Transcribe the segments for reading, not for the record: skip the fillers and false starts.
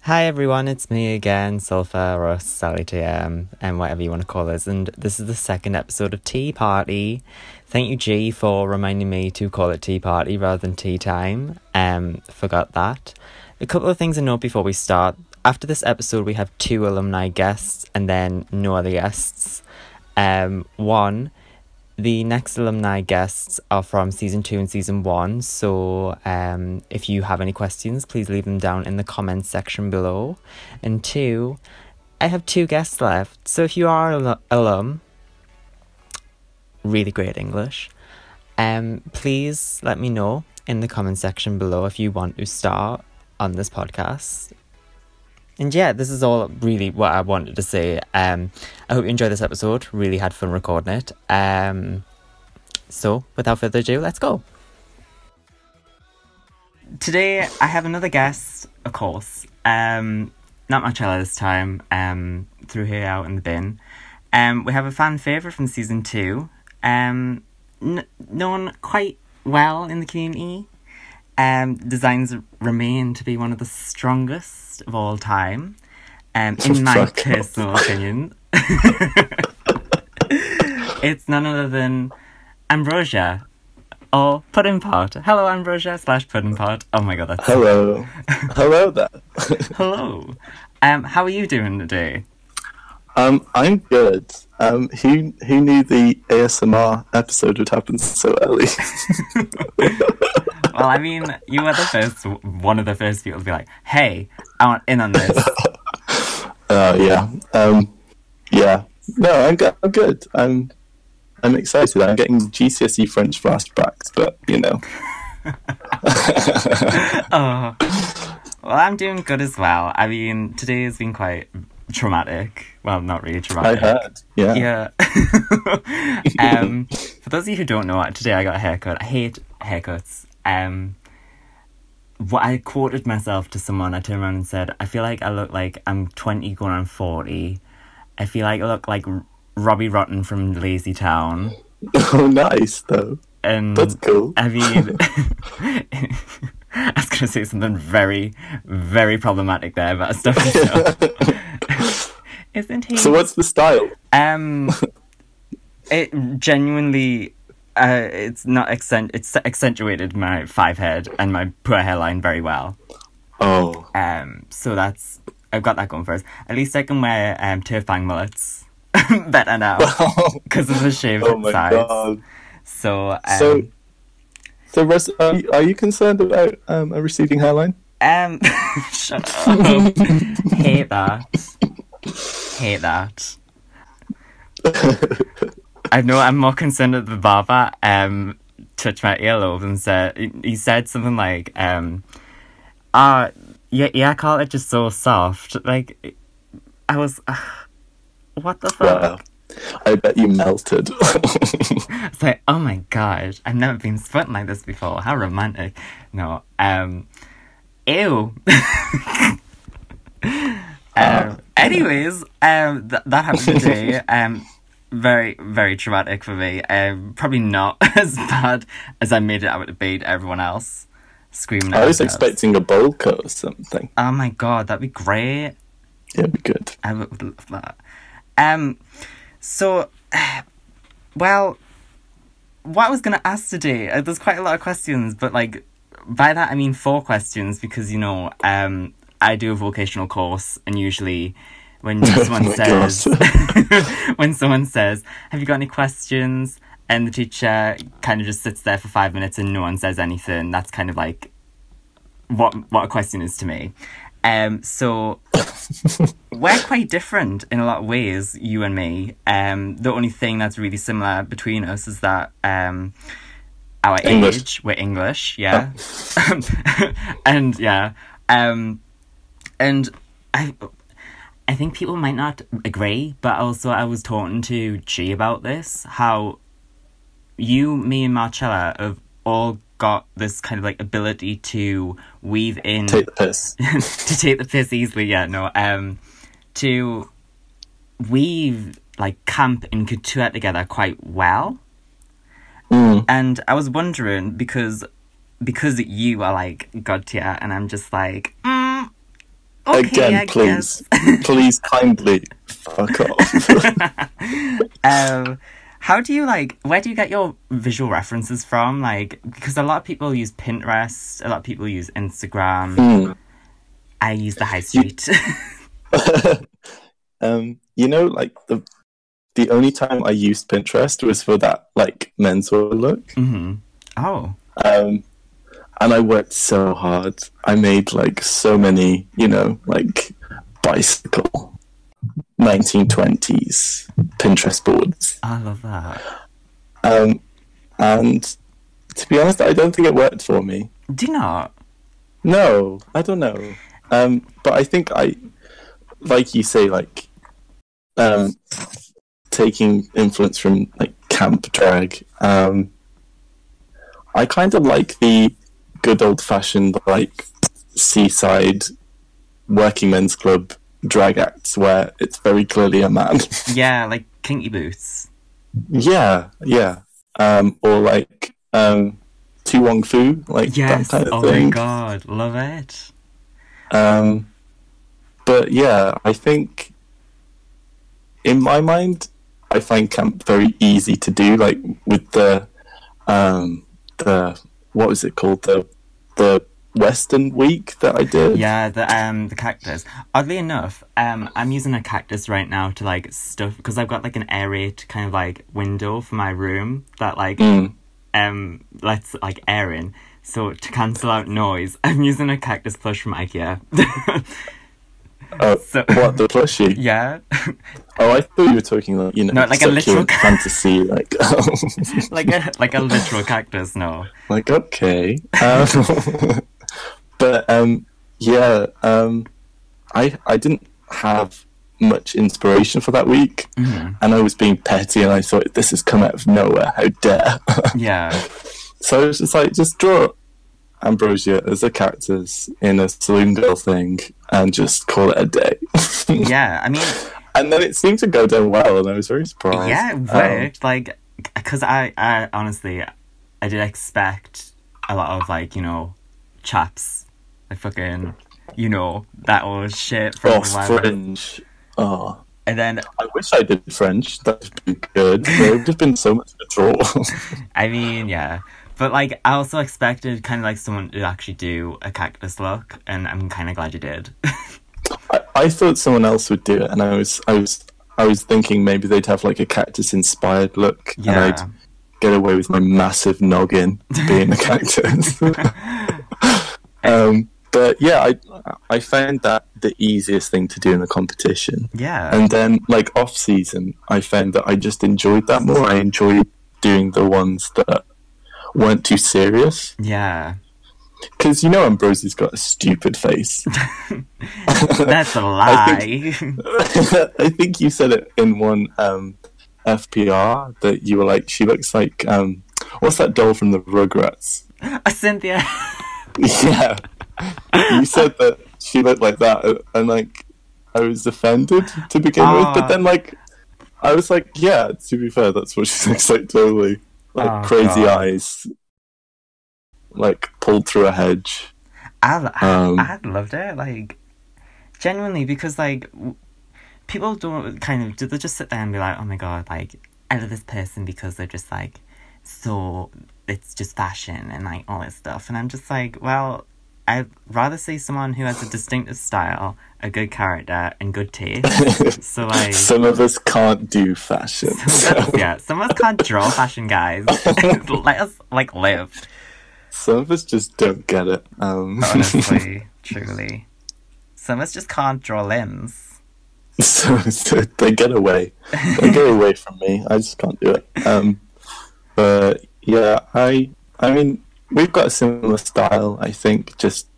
Hi everyone, it's me again, Sulfur or Sally TM, and whatever you want to call us, and this is the second episode of Tea Party. Thank you, G, for reminding me to call it Tea Party rather than Tea Time. Forgot that. A couple of things to note before we start. After this episode, we have 2 alumni guests and then no other guests. One, the next alumni guests are from season 2 and season 1, so if you have any questions, please leave them down in the comments section below. And 2, I have 2 guests left, so if you are alum, really great English, please let me know in the comment section below if you want to start on this podcast. And yeah, this is all really what I wanted to say. I hope you enjoyed this episode. Really had fun recording it. So, without further ado, let's go. Today, I have another guest, of course. Not Marcella this time. Threw her out in the bin. We have a fan favourite from season 2. Known quite well in the community. Designs remain to be one of the strongest of all time, in my personal opinion. It's none other than Ambrosia, or Pudding Pot. Hello, Ambrosia / Pudding Pot. Oh my god, that's hello. Hello there. Hello. How are you doing today? I'm good. Who knew the ASMR episode would happen so early? Well, I mean, you were one of the first people to be like, hey, I want in on this. Yeah. Yeah. No, I'm good. I'm excited. I'm getting GCSE French flashbacks, but, you know. Oh. Well, I'm doing good as well. I mean, today has been quite traumatic. Well, not really traumatic. I heard, yeah. For those of you who don't know, today I got a haircut. I hate haircuts. What I quoted myself to someone, I turned around and said, I feel like I look like I'm 20 going on 40. I feel like I look like Robbie Rotten from Lazy Town. Oh, nice, though. And that's cool. I mean, I was going to say something very, very problematic there, but stuff isn't he? So what's the style? It genuinely... it's not it's accentuated my 5 head and my poor hairline very well. Oh. So I've got that going first. At least I can wear turf bang mullets better now because of the shaved sides. God. So are you concerned about a receding hairline? Shut up. Hate that. I know I'm more concerned that the barber touched my earlobe and he said something like, yeah, Carl, just so soft. Like, I was, what the fuck? Wow. I bet you melted. It's like, oh my god, I've never been sweating like this before. How romantic. No, ew. Anyways, that happened today. Very, very traumatic for me. Probably not as bad as I made it out to be to everyone else. Screaming at I was expecting a bowl cut or something. Oh my god, that'd be great. Yeah, it'd be good. I would love that. So, well, what I was going to ask today, there's quite a lot of questions, but like, by that I mean 4 questions, because, you know, I do a vocational course, and usually when someone when someone says, have you got any questions? And the teacher kind of just sits there for 5 minutes and no one says anything. That's kind of like what a question is to me. So we're quite different in a lot of ways, you and me. The only thing that's really similar between us is that our English. age, we're English, yeah. And yeah. And I think people might not agree, but also I was talking to G about this, how you, me and Marcella have all got this kind of like ability to weave in... Take the piss. To take the piss easily, yeah, no. To weave like camp and couture together quite well. And I was wondering, because you are like God tier and I'm just like Okay, Again, I please, guess. please kindly fuck off. How do you where do you get your visual references from? Like, because a lot of people use Pinterest, a lot of people use Instagram. Mm. I use the high street. Like the only time I used Pinterest was for that like menswear look. Mm-hmm. Oh. And I worked so hard. I made like so many, like bicycle 1920s Pinterest boards. I love that. And to be honest, I don't think it worked for me. Do you not? No, I don't know. But I think like you say, like, taking influence from like camp drag. I kind of like the good old fashioned like seaside working men's club drag acts where it's very clearly a man. Yeah, like kinky boots. Yeah. Or like Tu Wong Fu, like Yes. that kind of Oh thing. my god, love it. But yeah, I think in my mind, I find camp very easy to do. Like with the what was it called, the Western week that I did. Yeah, the cactus. Oddly enough, I'm using a cactus right now to like stuff because I've got like an aerate kind of like window for my room that like lets like air in. So to cancel out noise, I'm using a cactus plush from IKEA. What, the plushie? Yeah. Oh, I thought you were talking like, No, like a literal fantasy, like like a literal cactus. No. Like, okay. But I didn't have much inspiration for that week, and I was being petty, and I thought this has come out of nowhere. How dare? Yeah. So I was just like, just draw Ambrosia as a cactus in a saloon girl thing, and just call it a day. Yeah, I mean, and then it seemed to go down well, and I was very surprised. yeah, it worked. Like, because I honestly, I did expect a lot of like chaps, like fucking, that old shit from Fringe. Oh. And then I wish I did French. That would be good. There would have been so much to draw. I mean, yeah. But like, I also expected kind of like someone to actually do a cactus look, and I'm kind of glad you did. I thought someone else would do it, and I was thinking maybe they'd have like a cactus inspired look, and I'd get away with my massive noggin being a cactus. But yeah, I found that the easiest thing to do in a competition. Yeah. And then like off season, I found that I just enjoyed that more. I enjoyed doing the ones that weren't too serious. Yeah. Because Ambrosia's got a stupid face. That's a lie. I think you said it in one FPR that you were like, she looks like what's that doll from the Rugrats? Cynthia. Yeah. You said that she looked like that, and like I was offended to begin with, but then like I was like, yeah, to be fair, that's what she looks like, totally. Like crazy eyes, like pulled through a hedge. I loved it, like genuinely, because like people don't they just sit there and be like, oh my god, like I love this person because they're just like so it's just fashion and like all this stuff, and I'm just like, well, I'd rather see someone who has a distinctive style, a good character, and good taste. So like, some of us can't do fashion. Some of us can't draw fashion, guys. Let us like live. Some of us just don't get it. Honestly, truly, some of us just can't draw limbs. So they get away. They get away from me. I just can't do it. But yeah, I mean, we've got a similar style, I think, just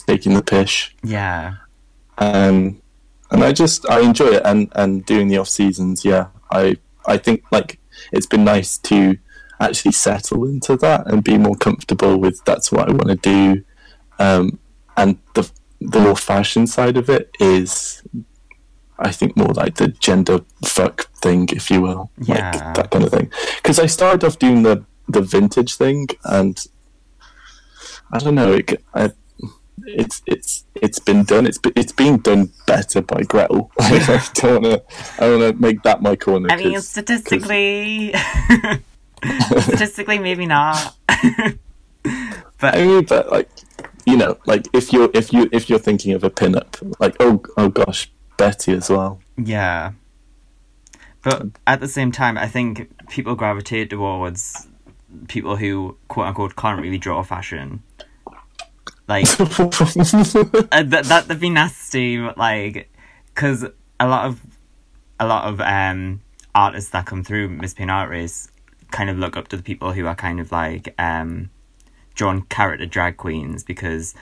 taking the pish. Yeah. And I enjoy it, and doing the off seasons, yeah. I think like it's been nice to actually settle into that and be more comfortable with that's what I want to do. And the more fashion side of it is, I think, more like the gender fuck thing, if you will. Yeah. Like that kind of thing. Because I started off doing the vintage thing, and I don't know, it's been done. It's being done better by Gretel. I don't wanna make that my corner. I mean, statistically, statistically, maybe not. But I mean, but like, you know, like if you're thinking of a pin-up, like oh gosh, Betty as well. yeah. But at the same time, I think people gravitate towards people who, quote unquote, can't really draw fashion. Like, that'd be nasty, but like, because a lot of artists that come through Miss Pain Art Race kind of look up to the people who are kind of like drawn character drag queens, because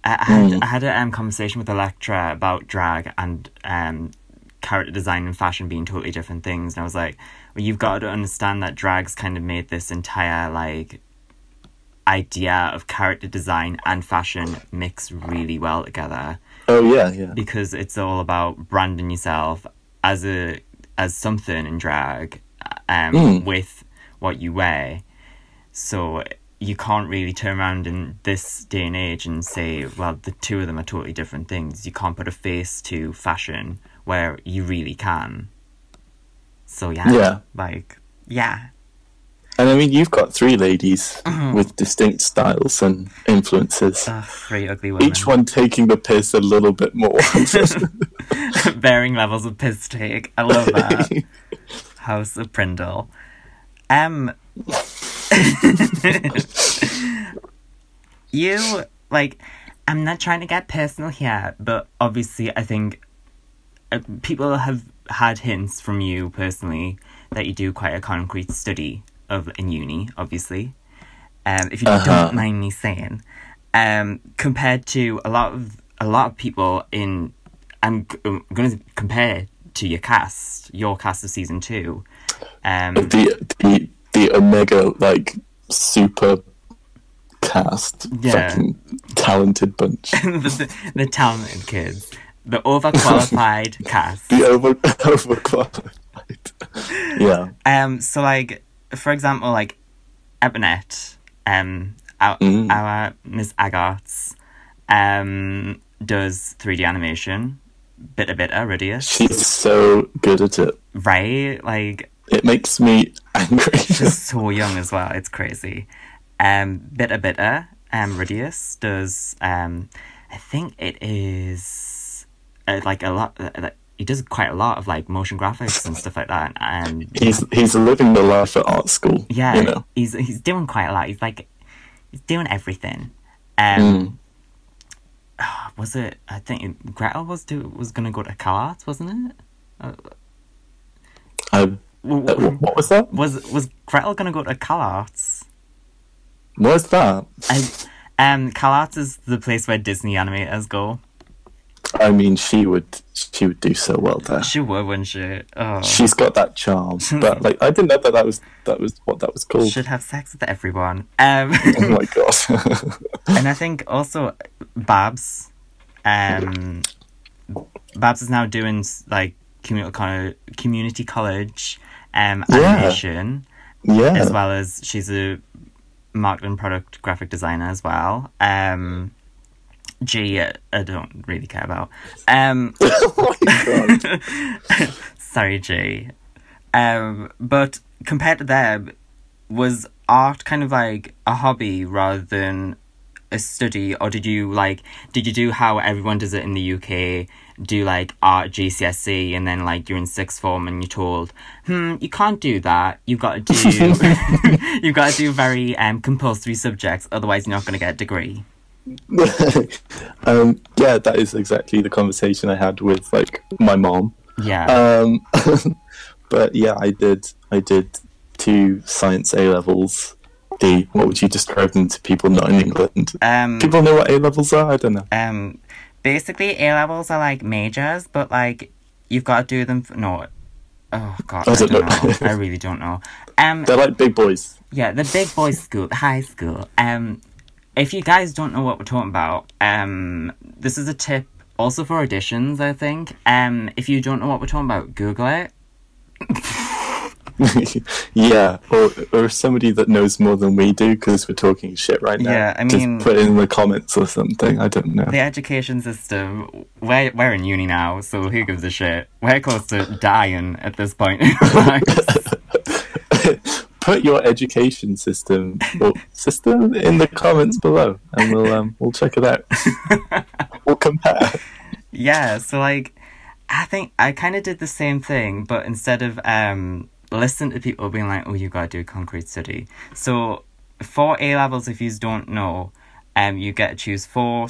I had a conversation with a lecturer about drag and character design and fashion being totally different things, and I was like, well, you've got to understand that drag's kind of made this entire like idea of character design and fashion mix really well together. Oh yeah. Because it's all about branding yourself as something in drag, with what you wear. So you can't really turn around in this day and age and say, well, the two of them are totally different things. You can't put a face to fashion where you really can. So yeah. And I mean, you've got three ladies with distinct styles and influences. Three ugly women. Each one taking the piss a little bit more. Varying levels of piss take. I love that. House of Prindle. You, like, I'm not trying to get personal here, but obviously I think people have had hints from you personally that you do quite a concrete study in uni, obviously. If you don't mind me saying, compared to a lot of people in, I'm going to compare to your cast of season 2. The Omega, like, super cast, fucking talented bunch. the talented kids. The overqualified cast. The overqualified. Yeah. So, like, for example, like, Ebonette, our Miss Agartz, does 3D animation. Bitter, Ridius. She's so good at it. Right? Like, it makes me angry. She's so young as well. It's crazy. Bitter, Ridius does, I think it is, like, a lot, he does quite a lot of, like, motion graphics and stuff like that. And he's living the life at art school. Yeah, you know? he's doing quite a lot. He's doing everything. Was it? I think Gretel was going to go to CalArts, wasn't it? What was that? Was Gretel going to go to CalArts? What's that? CalArts is the place where Disney animators go. I mean, she would do so well there. She would, wouldn't she? Oh. She's got that charm. But like, I didn't know that was what that was called. Should have sex with everyone. Oh my god. And I think also Babs. Babs is now doing like community college animation. Yeah. As well as she's a marketing product graphic designer as well. G, I don't really care about. Oh my god. Sorry, G. But compared to them, was art kind of like a hobby rather than a study, or did you do how everyone does it in the UK? Do like art GCSE, and then like you're in sixth form and you're told, you can't do that. You've got to do very compulsory subjects, otherwise you're not going to get a degree. Yeah, that is exactly the conversation I had with like my mom. Yeah. But yeah, I did 2 science A levels. What would you describe them to people not in England? People know what A levels are? I don't know. Basically A levels are like majors, but like you've got to do them oh god, I don't know. I really don't know. They're like big boys. Yeah, the big boys school, the high school. If you guys don't know what we're talking about, this is a tip also for auditions, I think. If you don't know what we're talking about, Google it. Yeah, or somebody that knows more than we do because we're talking shit right now. Yeah, I mean, just put it in the comments or something. I don't know. The education system, we're in uni now, so who gives a shit? We're close to dying at this point in our lives. Put your education system in the comments below, and we'll check it out. We'll compare. Yeah, so like, I think I kind of did the same thing, but instead of listen to people being like, oh, you gotta do a concrete study. So for A levels, if you don't know, you get to choose four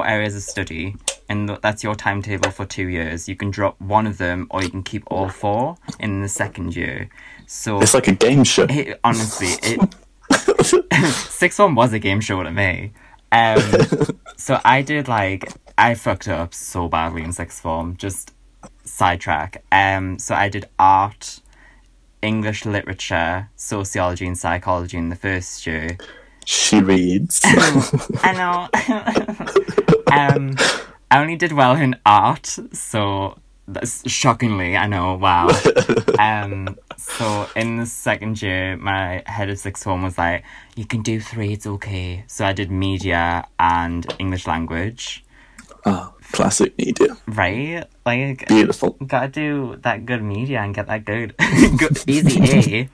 areas of study, and that's your timetable for 2 years. You can drop one of them, or you can keep all four in the second year. So it's like a game show. Honestly, sixth form was a game show to me. So I fucked up so badly in sixth form. Just sidetrack. So I did art, English literature, sociology, and psychology in the first year. She reads. I know. I only did well in art, so that's shockingly, I know, wow. So in the second year, my head of sixth form was like, you can do 3, it's okay. So I did media and English language. Oh, classic media. Right? Like, beautiful. Gotta do that good media and get that good easy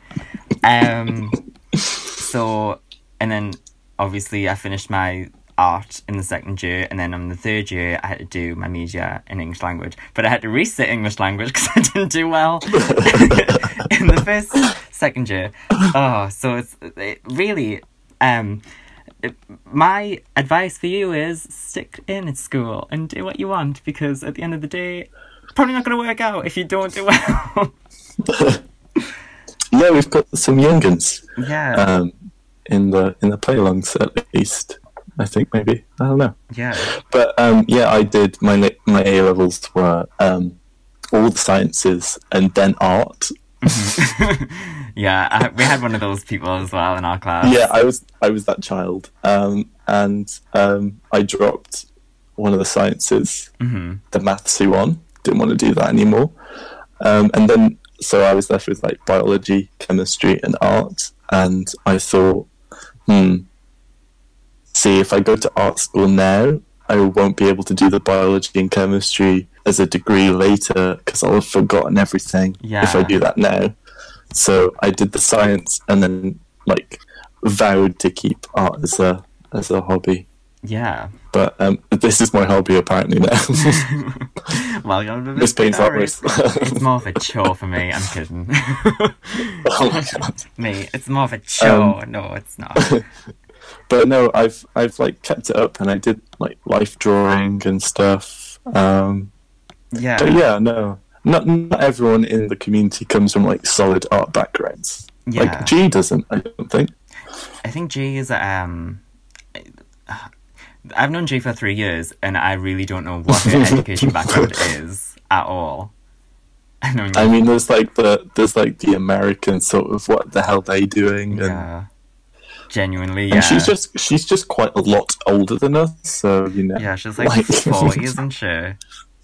A. So, and then obviously I finished my art in the second year, and then in the third year I had to do my media in English language, but I had to resit English language because I didn't do well in the second year. So it really my advice for you is stick in school and do what you want, because at the end of the day, probably not going to work out if you don't do well. Yeah, we've got some young'uns. Yeah. In the play-alongs at least, I think, maybe. I don't know. Yeah. But yeah, I did my A levels were all the sciences and then art. Yeah, we had one of those people as well in our class. Yeah, I was that child, and I dropped one of the sciences, the maths one. Didn't want to do that anymore, and then so I was left with like biology, chemistry, and art, and I thought, see, if I go to art school now, I won't be able to do the biology and chemistry as a degree later because I'll have forgotten everything if I do that now. So I did the science and then like vowed to keep art as a hobby. Yeah. But this is my hobby apparently now. Well, you're a bit this pays out worse. It's more of a chore for me. I'm kidding. Oh my god. Me, it's more of a chore. No, it's not. But no, I've like kept it up, and I did like life drawing and stuff. Yeah. But yeah, no, not everyone in the community comes from like solid art backgrounds. Yeah. Like G doesn't, I don't think. I think G is I've known G for 3 years, and I really don't know what her education background is at all. I mean, there's like the American sort of what the hell they doing, yeah. Genuinely, yeah. And she's just quite a lot older than us, so you know. Yeah, she's like 40, isn't she?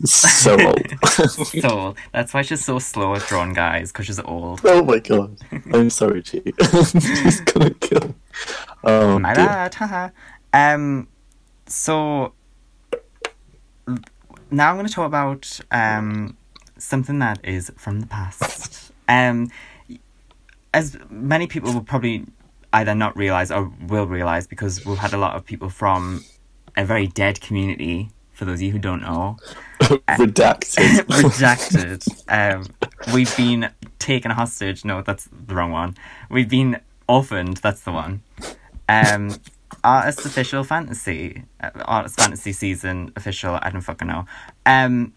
So old. So old. That's why she's so slow at drawing guys, because she's old. Oh my god. I'm sorry, G. She's gonna kill. Oh, my bad, haha. So now I'm going to talk about something that is from the past. As many people will probably either not realise or will realise, because we've had a lot of people from a very dead community, for those of you who don't know. Redacted. Redacted. We've been taken hostage. No, that's the wrong one. We've been orphaned. That's the one. Artist Official Fantasy. Artist Fantasy Season Official. I don't fucking know. No,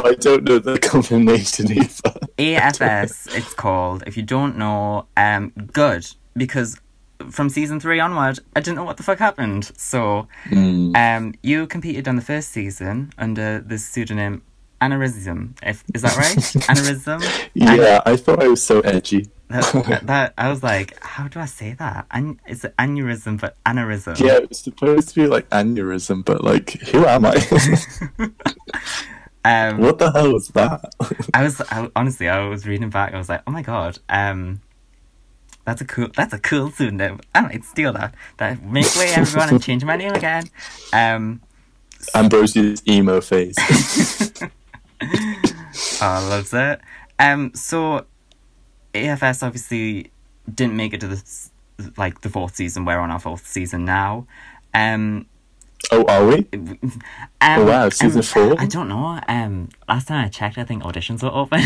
I don't know the combination either. AFS, it's called. If you don't know, good. Because from season 3 onward, I didn't know what the fuck happened. So, you competed on the first season under the pseudonym Aneurysm. Is that right? Aneurysm? Yeah, I thought I was so edgy. That I was like, how do I say that? Is it aneurysm but aneurysm? Yeah, it's supposed to be like aneurysm, but like, who am I? What the hell was that? Honestly, I was reading back. I was like, oh my god, that's a cool pseudonym. I might steal that. Make way, everyone, and change my name again. Ambrosia's emo face. Oh, loves it. So AFS obviously didn't make it to the fourth season. We're on our fourth season now. Oh, are we? Oh, wow, season 4? I don't know. Last time I checked, I think auditions were open.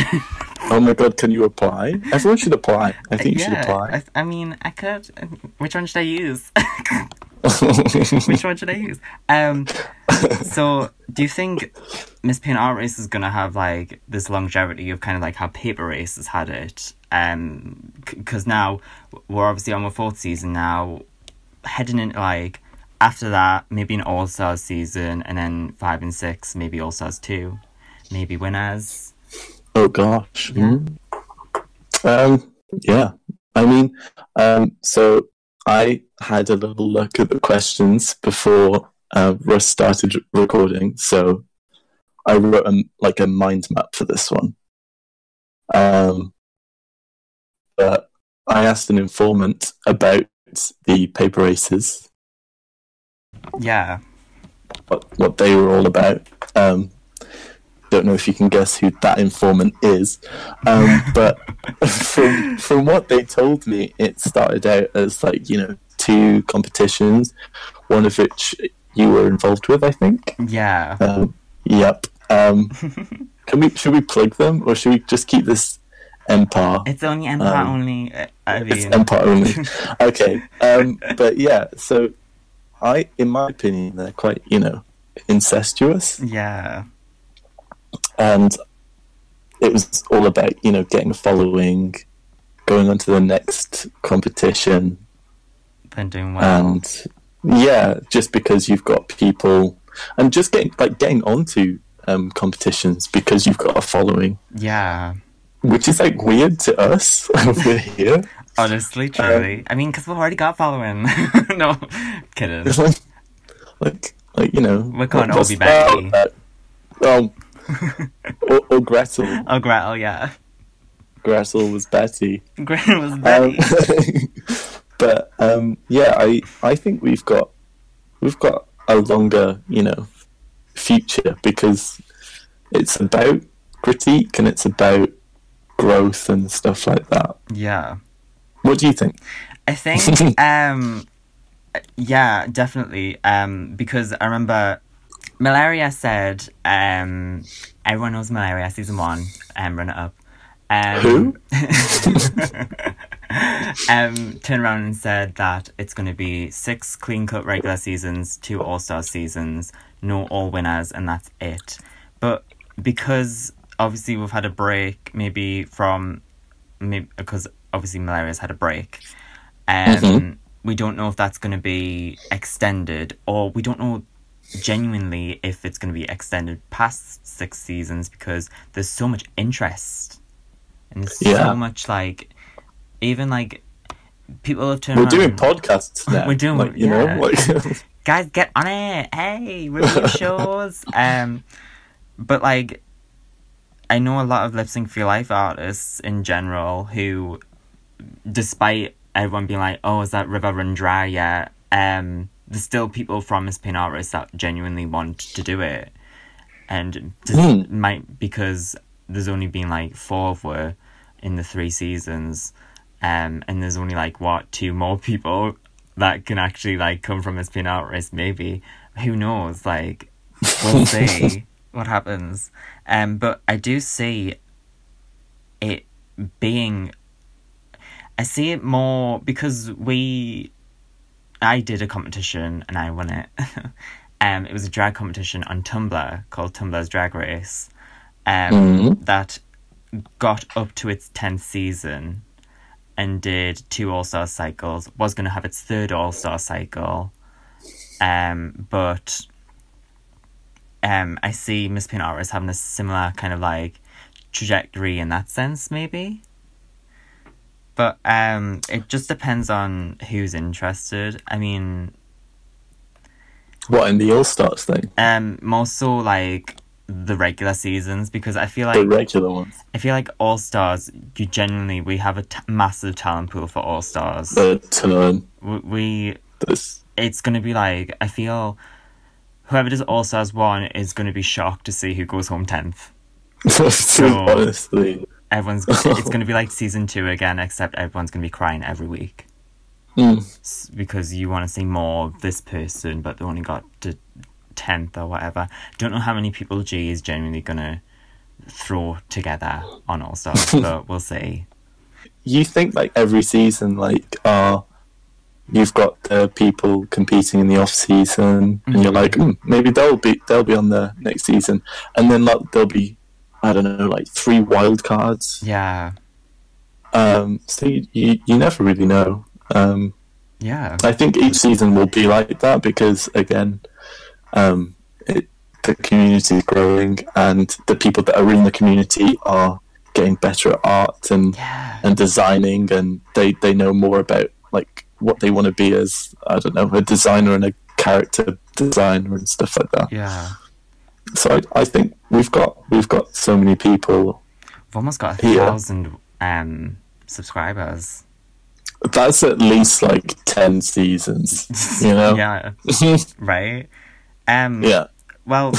Oh my god, can you apply? Everyone should apply. I think you should apply. I mean, I could. Which one should I use? Which one should I use? So, do you think Miss Paint Art Race is going to have, like, this longevity of kind of like how Paper Race has had it? Because now, we're obviously on our fourth season now, heading into, like, after that, maybe an All-Stars season, and then 5 and 6, maybe All-Stars 2, maybe winners. Oh gosh. Yeah. Yeah. I mean, so I had a little look at the questions before Russ started recording, so I wrote a mind map for this one. But I asked an informant about the paper races. Yeah. What they were all about. Don't know if you can guess who that informant is, but from what they told me, it started out as 2 competitions, one of which you were involved with, I think. Yeah. Yep. Should we plug them, or should we just keep this Empire? It's only Empire only. It's Empire only. Okay. But yeah, so in my opinion, they're quite, incestuous. Yeah. And it was all about, getting a following, going on to the next competition. Then doing well. And yeah, just because you've got people, and just getting onto competitions because you've got a following. Yeah. Which is weird to us over here. Honestly, truly. I mean, because we've already got following. No, kidding. We're going to be Becky. Or Gretel. Oh, Gretel, yeah. Gretel was Betty. Gretel was Betty. But yeah, I think we've got a longer, future, because it's about critique and it's about growth and stuff like that. Yeah. What do you think? I think, yeah, definitely. Because I remember Malaria said, everyone knows Malaria, season 1, run it up. Who? Turned around and said that it's going to be 6 clean-cut regular seasons, 2 all-star seasons, no all winners, and that's it. But because obviously we've had a break, because obviously Malaria's had a break, we don't know if that's going to be extended, or we don't know genuinely if it's going to be extended past 6 seasons, because there's so much interest and there's so much even people have turned We're around. doing podcasts now. We're doing you know guys, get on it. Hey, review shows. But I know a lot of lip sync for your life artists in general who, despite everyone being like, oh, is that river run dry yet? There's still people from Miss Paint Artists that genuinely want to do it. And might, because there's only been 4 of her in the 3 seasons. And there's only 2 more people that can actually come from Miss Paint Artists, maybe. Who knows? We'll see what happens. But I do see it being, I see it more because I did a competition and I won it. It was a drag competition on Tumblr called Tumblr's Drag Race, that got up to its 10th season and did 2 all-star cycles, was going to have its 3rd all-star cycle, but I see Miss Paint Artists having a similar kind of trajectory in that sense, maybe. But it just depends on who's interested. I mean, what, in the All Stars thing? More so the regular seasons, because I feel The like regular ones. All Stars, we have a massive talent pool for All Stars. A ton. It's going to be like, I feel whoever does All Stars 1 is going to be shocked to see who goes home 10th. So honestly, it's going to be like season 2 again, except everyone's going to be crying every week. Because you want to see more of this person, but they only got to 10th or whatever. Don't know how many people G is genuinely going to throw together on All Stars, but we'll see. You think like every season, like, you've got the people competing in the off season, and you're like, maybe they'll be on the next season, and then like there'll be, I don't know, like 3 wild cards. Yeah. So you never really know. Yeah. I think each season will be like that because again, the community is growing, and the people that are in the community are getting better at art and designing, and they know more about like what they want to be as, I don't know, a designer and a character designer and stuff like that. Yeah. So I think we've got so many people. We've almost got 1,000 subscribers. That's at least like 10 seasons, you know? Yeah. Right? Yeah. Well,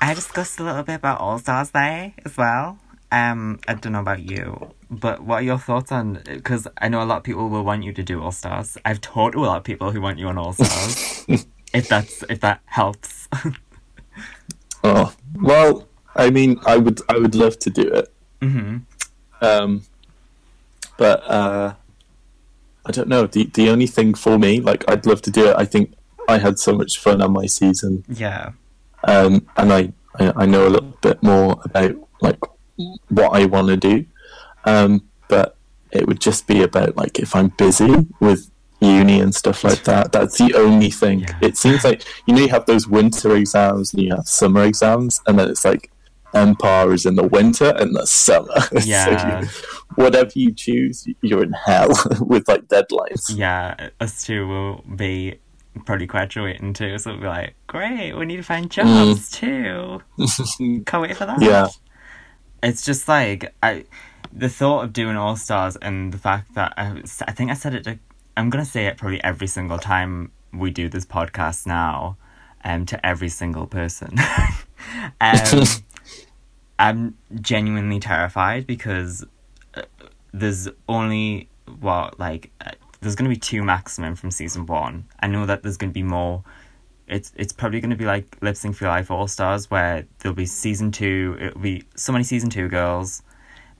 I discussed a little bit about All Stars there as well. I don't know about you, but what are your thoughts on, because I know a lot of people will want you to do All Stars. I've talked to a lot of people who want you on All Stars. if that helps. Oh, well, I mean, I would love to do it. But I don't know. The only thing for me, like, I'd love to do it. I think I had so much fun on my season. Yeah. And I know a little bit more about like what I want to do. But it would just be about like if I'm busy with uni and stuff like that. That's the only thing. Yeah. It seems like, you have those winter exams and you have summer exams, and then it's like Empire is in the winter and the summer. Yeah. So whatever you choose, you're in hell with like deadlines. Yeah, us two will be probably graduating too, so we'll be like, great, we need to find jobs too. Can't wait for that. Yeah. It's just like, the thought of doing All Stars and the fact that I think I said it I'm going to say it probably every single time we do this podcast now, to every single person. I'm genuinely terrified because there's only, there's going to be 2 maximum from season 1. I know that there's going to be more. It's probably going to be like Lip Sync for Your Life All Stars, where there'll be season 2, it'll be so many season 2 girls,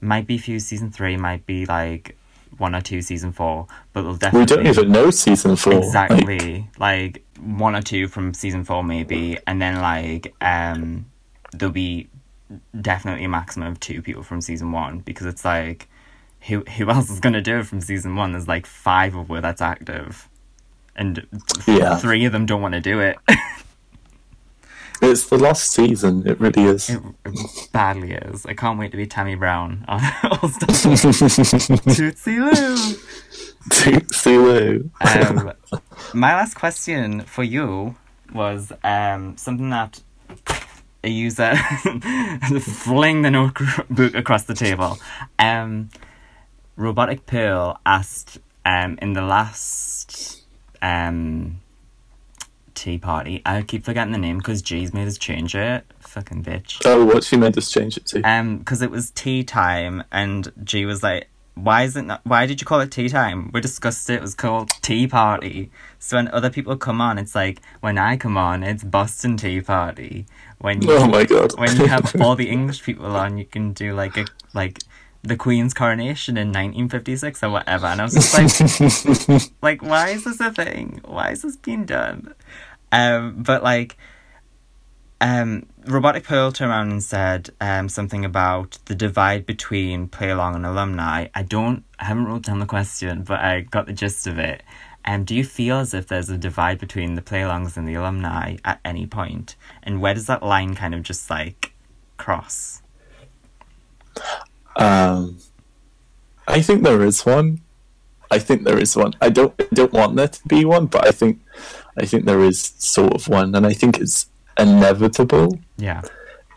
might be a few season 3, might be like 1 or 2 season 4, but they'll definitely... We don't even know season 4. Exactly. Like 1 or 2 from season 4 maybe, and then like there'll be definitely a maximum of 2 people from season 1, because it's like, who else is going to do it from season 1? There's like 5 of where that's active, and 3 of them don't want to do it. It's the lost season, it really is. It badly is. I can't wait to be Tammy Brown on All Stars. Tootsie Lou! Tootsie Lou. My last question for you was something that a user fling the notebook across the table. Robotic Pearl asked in the last tea party. I keep forgetting the name because G's made us change it. Fucking bitch. Oh, what she made us change it to? Because it was tea time, and G was like, why did you call it tea time? We discussed it was called tea party. So when other people come on, it's like, when I come on, it's Boston tea party. Oh my god. When you have all the English people on, you can do like the Queen's coronation in 1956 or whatever. And I was just like, like, why is this a thing? Why is this being done? But like, Robotic Pearl turned around and said something about the divide between play along and alumni. I haven't wrote down the question, but I got the gist of it. Do you feel as if there's a divide between the play alongs and the alumni at any point? And where does that line kind of just like cross? I think there is one. I don't want there to be one, but I think there is sort of one, and I think it's inevitable. Yeah.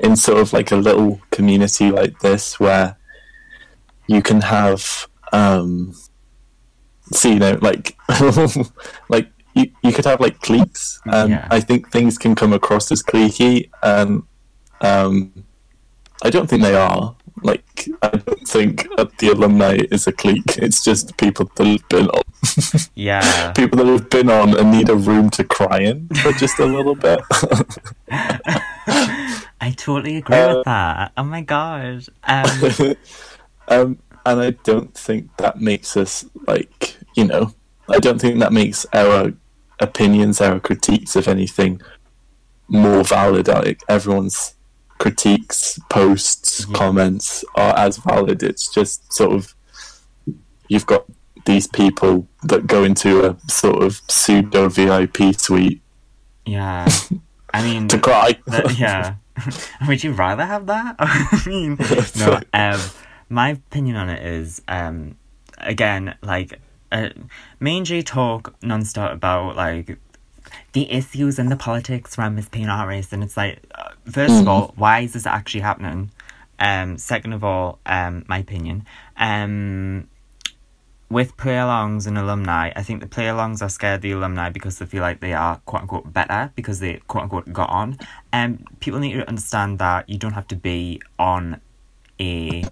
in sort of like a little community like this where you can have so you know like like you could have like cliques, and I think things can come across as cliquey, and I don't think they are. Like, I don't think the alumni is a clique. It's just people that have been on. Yeah. People that have been on and need a room to cry in for just a little bit. I totally agree with that. Oh my god. And I don't think that makes us, like, you know, I don't think that makes our opinions, our critiques of anything more valid. Like, everyone's critiques, posts, comments are as valid. It's just sort of, you've got these people that go into a sort of pseudo VIP suite. Yeah. I mean, to cry. Yeah. Would you rather have that? I mean, no. My opinion on it is, again, like, me and G talk non-stop about, like, the issues and the politics around Miss Peanut Race, and it's like, first of all, why is this actually happening? Second of all, my opinion, with play-alongs and alumni, I think the play-alongs are scared of the alumni because they feel like they are quote-unquote better because they quote-unquote got on. People need to understand that you don't have to be on a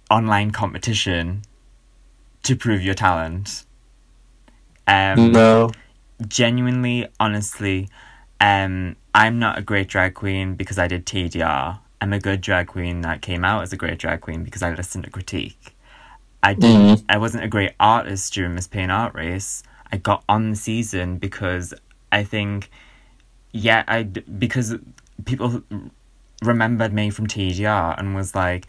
online competition to prove your talent. No. Genuinely, honestly, I'm not a great drag queen because I did TDR. I'm a good drag queen that came out as a great drag queen because I listened to critique. I wasn't a great artist during Miss Pain Art Race. I got on the season because I think, because people remembered me from TDR and was like,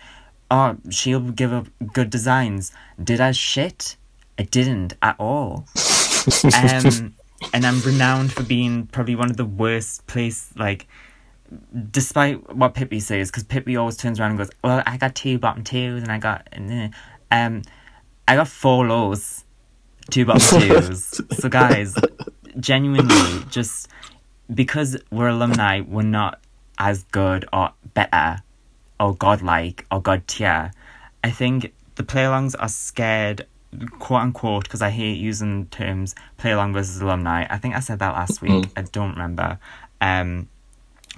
oh, she'll give up good designs. Did I shit? I didn't at all. And I'm renowned for being probably one of the worst like, despite what Pippi says, because Pippi always turns around and goes, well, I got 2 bottom 2s and I got 4 lows, 2 bottom 2s. So guys, genuinely, just because we're alumni, we're not as good or better or godlike or god tier. I think the play-alongs are scared, quote unquote, because I hate using terms play-along versus alumni. I think I said that last week. I don't remember.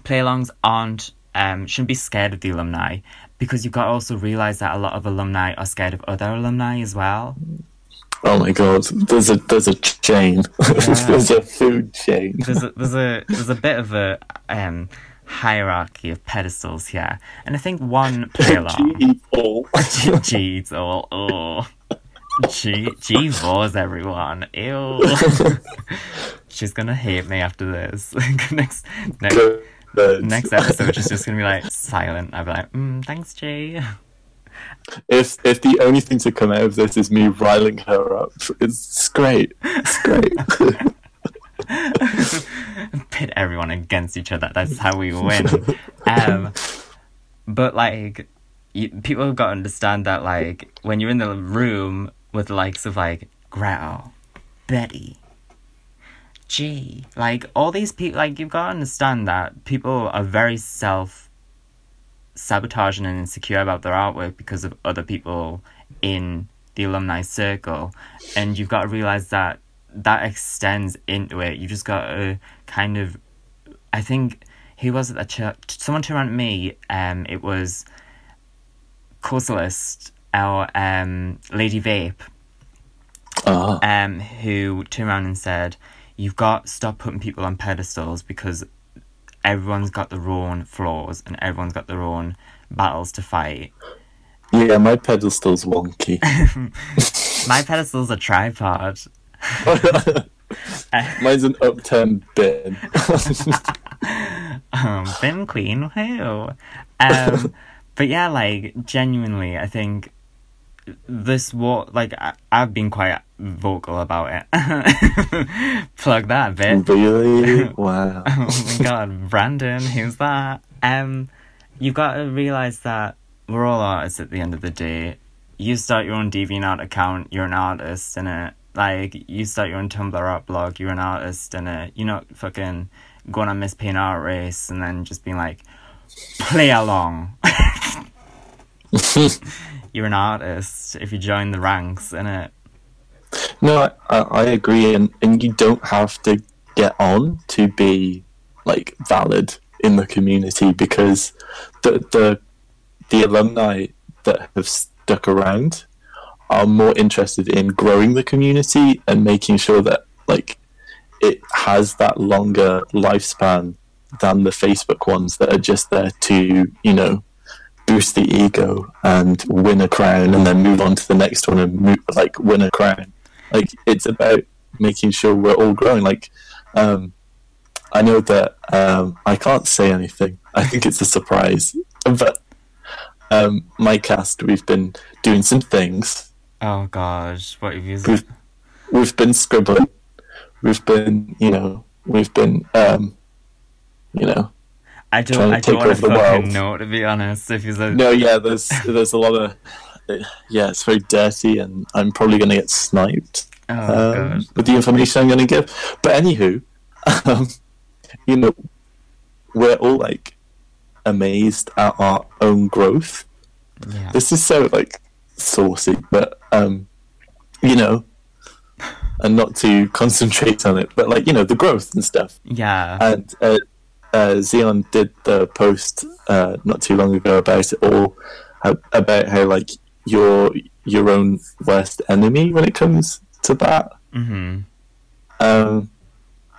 Play-alongs shouldn't be scared of the alumni, because you've got to also realise that a lot of alumni are scared of other alumni as well. Oh my god, there's a chain. Yeah. There's a food chain. There's a bit of a hierarchy of pedestals here, and I think one play-along. G eats all. Oh. G vores everyone. Ew. She's gonna hate me after this. Next episode, she's just gonna be like silent. I'll be like, thanks, G. If the only thing to come out of this is me riling her up, it's great. It's great. Pit everyone against each other. That's how we win. But like, people have got to understand that, like, when you're in the room with the likes of like Gretel, Betty, G, like all these people, like, you've got to understand that people are very self-sabotaging and insecure about their artwork because of other people in the alumni circle, and you've got to realise that extends into it. You just got to kind of, I think, who was it that someone turned around to me, it was Coursalist, our Lady Vape, who turned around and said, you've got to stop putting people on pedestals because everyone's got their own flaws and everyone's got their own battles to fight. Yeah, my pedestal's wonky. My pedestal's a tripod. Mine's an upturned bin. Bin queen, who? But yeah, like, genuinely, I think I've been quite vocal about it. Plug that bit. Really? Wow. Oh my god, Brandon, who's that? You've got to realise that we're all artists at the end of the day. You start your own DeviantArt account, you're an artist, innit? Like, you start your own Tumblr art blog, you're an artist, innit? You're not fucking going on Miss Peanut race and then just being like, play along. You're an artist if you join the ranks, innit? No, I agree, and you don't have to get on to be like valid in the community, because the alumni that have stuck around are more interested in growing the community and making sure that like it has that longer lifespan than the Facebook ones that are just there to, you know, boost the ego and win a crown and then move on to the next one and win a crown. Like, it's about making sure we're all growing. Like, I know that I can't say anything. I think it's a surprise. But my cast, we've been doing some things. Oh gosh, what have you? We've been scribbling. We've been, you know, I don't want to fucking know, to be honest. If you said no, yeah, there's a lot of it's very dirty, and I'm probably going to get sniped with the information I'm going to give. But anywho, you know, we're all like amazed at our own growth. Yeah. This is so like saucy, but you know, and not to concentrate on it, but like, you know, the growth and stuff. Yeah. And Xeon did the post not too long ago about it all, about how like you're your own worst enemy when it comes to that. Mm-hmm.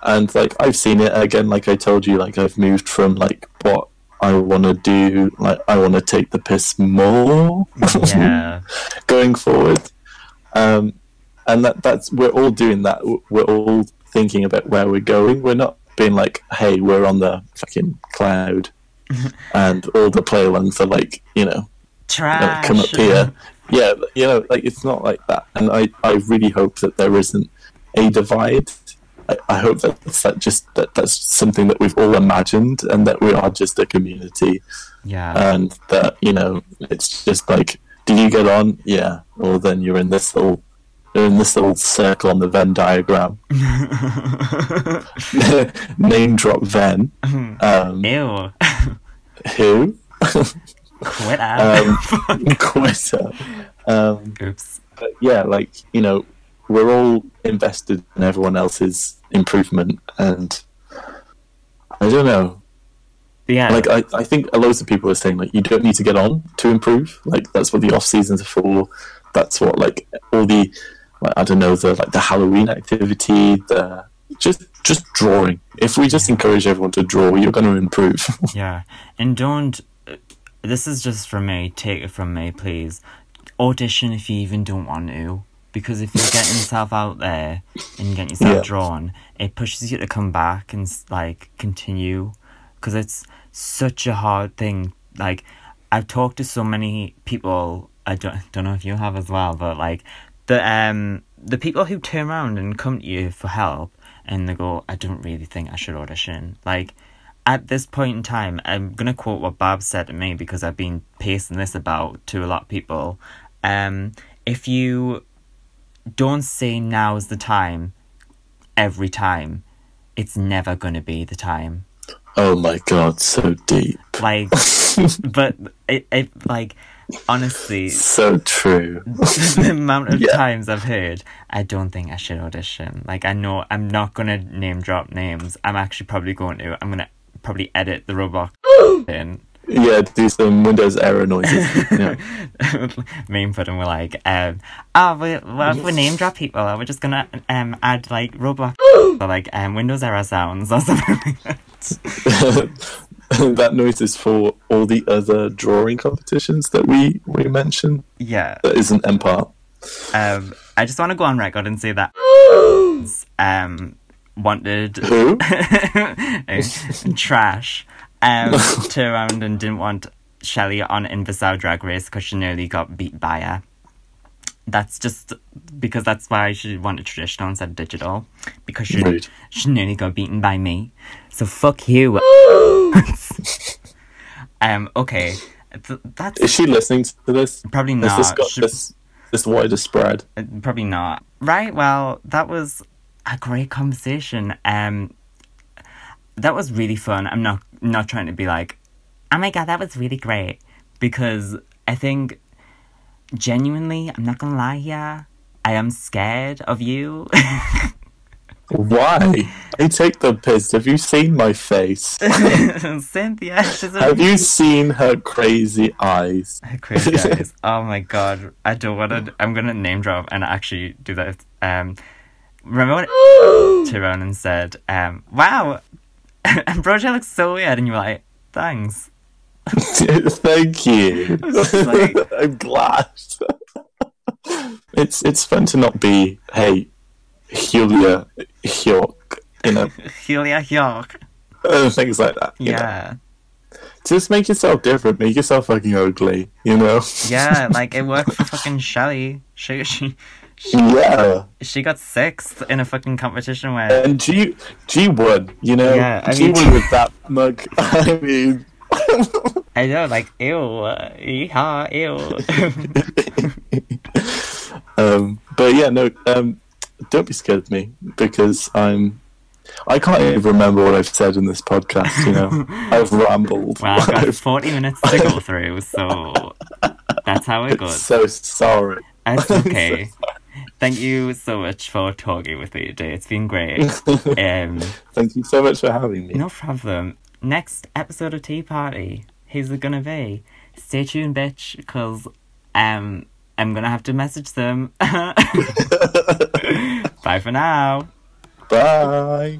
And like, I've seen it again. Like I told you, like I've moved from like what I want to do, like I want to take the piss more. Yeah. Going forward, and that's we're all doing that. We're all thinking about where we're going. We're not being like, hey, we're on the fucking cloud, and all the player ones are like, you know, trash. Come up here. Yeah, you know, like it's not like that. And I really hope that there isn't a divide. I hope that's something that we've all imagined, and that we are just a community. Yeah. And that, you know, it's just like, do you get on? Yeah. Or then you're in this little circle on the Venn diagram. Name drop Venn. Ew. Who? Quitter. Quitter. Oops. But yeah, like, you know, we're all invested in everyone else's improvement, and I don't know. Yeah. Like, I think loads of people are saying, like, you don't need to get on to improve. Like, that's what the off seasons are for. That's what, like, all the, like, I don't know, the Halloween activity, the just drawing. If we just encourage everyone to draw, you're going to improve. Yeah, and don't. This is just from me. Take it from me, please. Audition if you even don't want to, because if you're getting yourself out there and getting yourself drawn, it pushes you to come back and like continue, because it's such a hard thing. Like, I've talked to so many people. I don't know if you have as well, but like the people who turn around and come to you for help and they go, I don't really think I should audition. Like, at this point in time, I'm going to quote what Bob said to me, because I've been pasting this about to a lot of people. If you don't say now is the time every time, it's never going to be the time. Oh my god, so deep. Like, but it like, honestly, so true. The amount of times I've heard, I don't think I should audition. Like, I know I'm not going to name drop names. I'm actually probably going to. I'm going to probably edit the Roblox in. Yeah, do some Windows error noises. Yeah. Me and Puddin were like, if we name drop people, we're just gonna add like Roblox or like Windows error sounds or something like that. That noise is for all the other drawing competitions that we mentioned. Yeah. That isn't Empire. I just want to go on record and say that wanted who? Trash turned around and didn't want Shelley on Invisal Drag Race because she nearly got beat by her. That's just because that's why she wanted traditional instead of digital, because she nearly got beaten by me. So fuck you. Okay. That's... Is she listening to this? Probably not. Has this got this wider spread? Probably not. Right, well, that was a great conversation. that was really fun. I'm not trying to be like, oh my god, that was really great. Because I think, genuinely, I'm not gonna lie here, I am scared of you. Why? I take the piss. Have you seen my face? Cynthia, she's Have you seen her crazy eyes? Her crazy eyes. Oh my god. I don't want to... I'm going to name drop and actually do that. Remember when Tyrone said, wow, Ambrosia looks so weird, and you were like, thanks. Thank you. Like... I'm glad. It's fun to not be, hey, Julia Hjork, you know. Julia Hjork. Things like that. Yeah. Know? Just make yourself different. Make yourself fucking ugly, you know? Yeah, like, it worked for fucking Shelley. She got 6th in a fucking competition where... And G won, you know? Yeah, I G mean... won with that mug. I mean... I know, like, ew. Yeehaw, ew. But yeah, no, don't be scared of me, because I can't even remember what I've said in this podcast, you know. I've rambled. Well, I've got 40 minutes to go through, so that's how it goes. So sorry. It's okay. Thank you so much for talking with me today. It's been great. Thank you so much for having me. No problem. Next episode of Tea Party, who's it gonna be? Stay tuned, bitch, because I'm gonna have to message them. Bye for now. Bye.